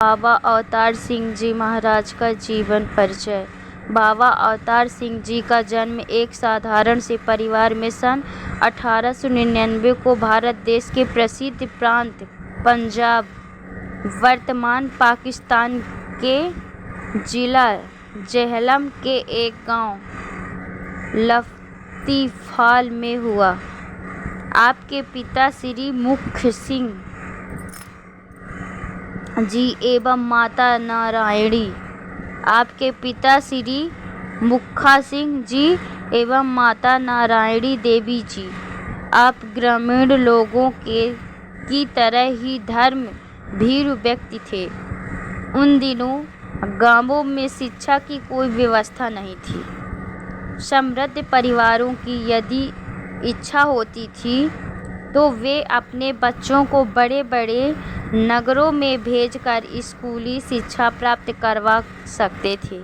बाबा अवतार सिंह जी महाराज का जीवन परिचय। बाबा अवतार सिंह जी का जन्म एक साधारण से परिवार में सन 1899 को भारत देश के प्रसिद्ध प्रांत पंजाब, वर्तमान पाकिस्तान के जिला जेहलम के एक गांव लतीफाल में हुआ। आपके पिता श्री मुख सिंह जी एवं माता नारायणी। आपके पिता श्री मुखा सिंह जी एवं माता नारायणी देवी जी। आप ग्रामीण लोगों की तरह ही धर्म भीरू व्यक्ति थे। उन दिनों गांवों में शिक्षा की कोई व्यवस्था नहीं थी। समृद्ध परिवारों की यदि इच्छा होती थी तो वे अपने बच्चों को बड़े बड़े नगरों में भेजकर स्कूली शिक्षा प्राप्त करवा सकते थे।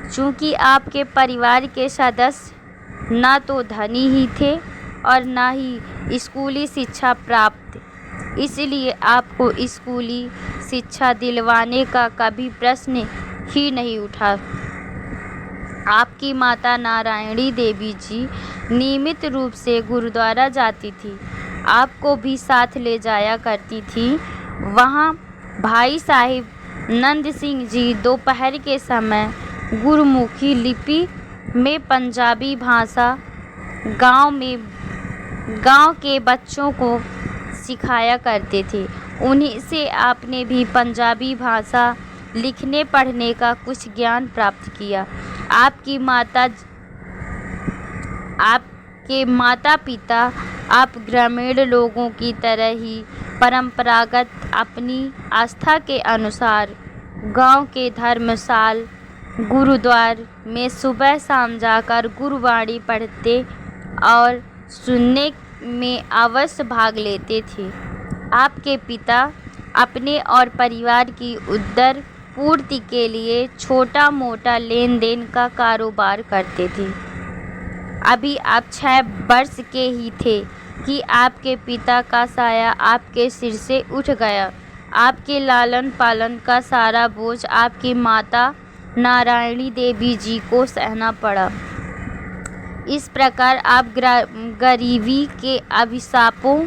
चूँकि आपके परिवार के सदस्य ना तो धनी ही थे और ना ही स्कूली शिक्षा प्राप्त, इसलिए आपको स्कूली शिक्षा दिलवाने का कभी प्रश्न ही नहीं उठा। आपकी माता नारायणी देवी जी नियमित रूप से गुरुद्वारा जाती थी। आपको भी साथ ले जाया करती थी। वहाँ भाई साहिब नंद सिंह जी दोपहर के समय गुरुमुखी लिपि में पंजाबी भाषा गांव के बच्चों को सिखाया करते थे। उन्हीं से आपने भी पंजाबी भाषा लिखने पढ़ने का कुछ ज्ञान प्राप्त किया। आपके माता पिता आप ग्रामीण लोगों की तरह ही परंपरागत अपनी आस्था के अनुसार गांव के धर्मशाल गुरुद्वार में सुबह शाम जाकर गुरुवाणी पढ़ते और सुनने में अवश्य भाग लेते थे। आपके पिता अपने और परिवार की उदर पूर्ति के लिए छोटा मोटा लेन देन का कारोबार करते थे। अभी आप 6 वर्ष के ही थे कि आपके पिता का साया आपके सिर से उठ गया। आपके लालन पालन का सारा बोझ आपकी माता नारायणी देवी जी को सहना पड़ा। इस प्रकार आप गरीबी के अभिशापों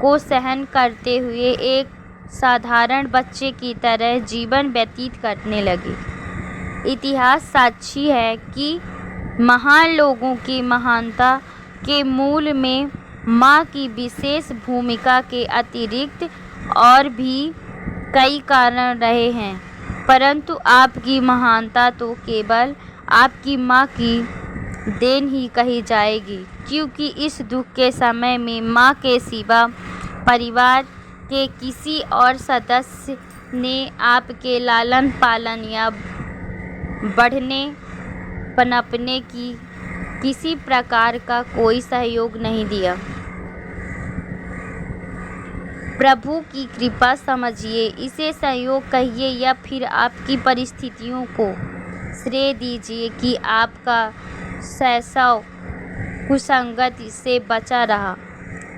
को सहन करते हुए एक साधारण बच्चे की तरह जीवन व्यतीत करने लगे। इतिहास साक्षी है कि महान लोगों की महानता के मूल में माँ की विशेष भूमिका के अतिरिक्त और भी कई कारण रहे हैं, परंतु आपकी महानता तो केवल आपकी माँ की देन ही कही जाएगी, क्योंकि इस दुख के समय में माँ के सिवा परिवार के किसी और सदस्य ने आपके लालन पालन या बढ़ने पनपने की किसी प्रकार का कोई सहयोग नहीं दिया। प्रभु की कृपा समझिए, इसे सहयोग कहिए या फिर आपकी परिस्थितियों को श्रेय दीजिए कि आपका शैशव कुसंगति से बचा रहा।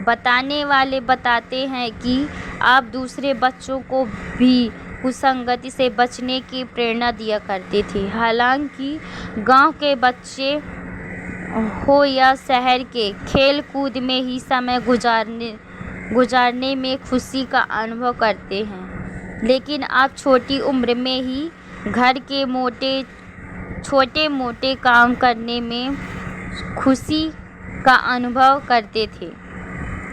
बताने वाले बताते हैं कि आप दूसरे बच्चों को भी कुसंगति से बचने की प्रेरणा दिया करते थे। हालांकि गांव के बच्चे हो या शहर के, खेल कूद में ही समय गुजारने में खुशी का अनुभव करते हैं, लेकिन आप छोटी उम्र में ही घर के छोटे मोटे काम करने में खुशी का अनुभव करते थे।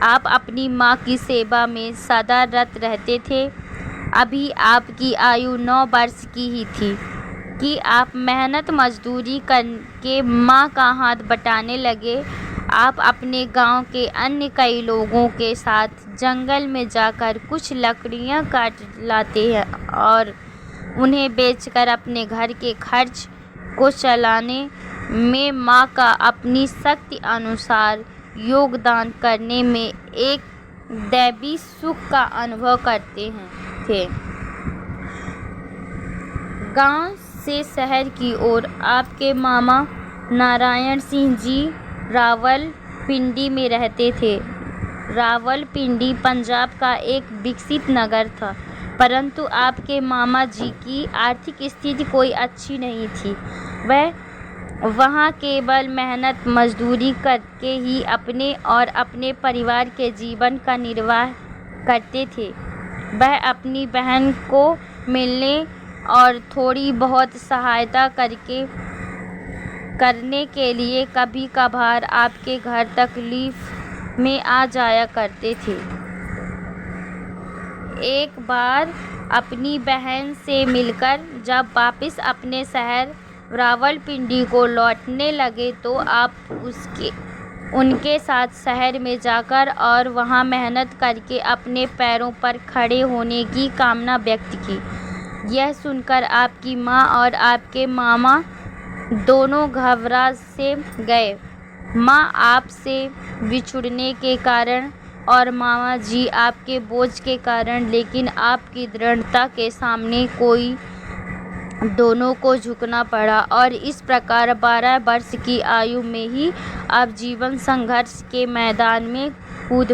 आप अपनी माँ की सेवा में सदा रत रहते थे। अभी आपकी आयु 9 वर्ष की ही थी कि आप मेहनत मजदूरी करके माँ का हाथ बटाने लगे। आप अपने गांव के अन्य कई लोगों के साथ जंगल में जाकर कुछ लकड़ियाँ काट लाते हैं और उन्हें बेचकर अपने घर के खर्च को चलाने में माँ का अपनी शक्ति अनुसार योगदान करने में एक दैवी सुख का अनुभव करते थे। गांव से शहर की ओर आपके मामा नारायण सिंह जी रावलपिंडी में रहते थे। रावलपिंडी पंजाब का एक विकसित नगर था। परंतु आपके मामा जी की आर्थिक स्थिति कोई अच्छी नहीं थी। वह वहाँ केवल मेहनत मजदूरी करके ही अपने और अपने परिवार के जीवन का निर्वाह करते थे। वह अपनी बहन को मिलने और थोड़ी बहुत सहायता करने के लिए कभी कभार आपके घर तकलीफ में आ जाया करते थे। एक बार अपनी बहन से मिलकर जब वापस अपने शहर रावलपिंडी को लौटने लगे तो आप उनके साथ शहर में जाकर और वहां मेहनत करके अपने पैरों पर खड़े होने की कामना व्यक्त की। यह सुनकर आपकी माँ और आपके मामा दोनों घबरा से गए। माँ आपसे बिछुड़ने के कारण और मामा जी आपके बोझ के कारण, लेकिन आपकी दृढ़ता के सामने दोनों को झुकना पड़ा और इस प्रकार 12 वर्ष की आयु में ही आप जीवन संघर्ष के मैदान में कूद